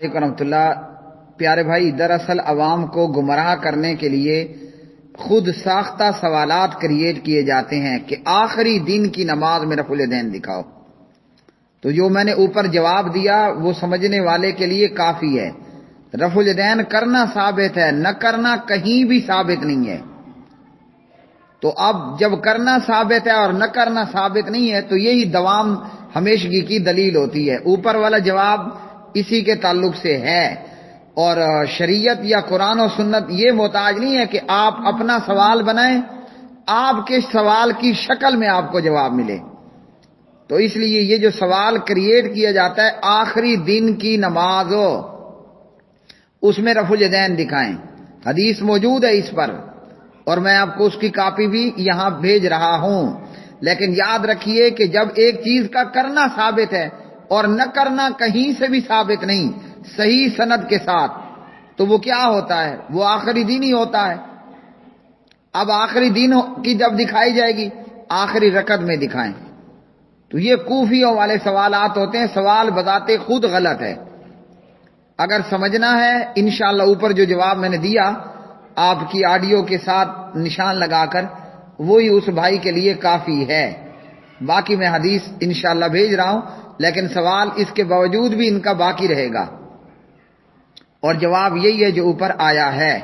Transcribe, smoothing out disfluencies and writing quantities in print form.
رحمۃ اللہ۔ پیارے بھائی، دراصل عوام کو گمراہ کرنے کے لیے خود ساختہ سوالات کریٹ کیے جاتے ہیں کہ آخری دن کی نماز میں رفع الیدین دکھاؤ، تو جو میں نے اوپر جواب دیا وہ سمجھنے والے کے لیے کافی ہے۔ رفع الیدین کرنا ثابت ہے، نہ کرنا کہیں بھی ثابت نہیں ہے۔ تو اب جب کرنا ثابت ہے اور نہ کرنا ثابت نہیں ہے تو یہی دوام ہمیشگی کی دلیل ہوتی ہے۔ اوپر والا جواب اسی کے تعلق سے ہے، اور شریعت یا قرآن و سنت یہ محتاج نہیں ہے کہ آپ اپنا سوال بنائیں، آپ کے سوال کی شکل میں آپ کو جواب ملے۔ تو اس لیے یہ جو سوال کریٹ کیا جاتا ہے آخری دن کی نماز ہو اس میں رفع الیدین دکھائیں، حدیث موجود ہے اس پر، اور میں آپ کو اس کی کاپی بھی یہاں بھیج رہا ہوں۔ لیکن یاد رکھیے کہ جب ایک چیز کا کرنا ثابت ہے اور نہ کرنا کہیں سے بھی ثابت نہیں صحیح سند کے ساتھ، تو وہ کیا ہوتا ہے؟ وہ آخری دن ہی ہوتا ہے۔ اب آخری دن کی جب دکھائی جائے گی آخری رکعت میں دکھائیں، تو یہ کوفیوں والے سوالات ہوتے ہیں، سوال بذات خود غلط ہے۔ اگر سمجھنا ہے انشاءاللہ اوپر جو جواب میں نے دیا آپ کی آڈیو کے ساتھ نشان لگا کر، وہی اس بھائی کے لیے کافی ہے۔ باقی میں حدیث انشاءاللہ بھیج رہا ہوں، لیکن سوال اس کے باوجود بھی ان کا باقی رہے گا، اور جواب یہی ہے جو اوپر آیا ہے۔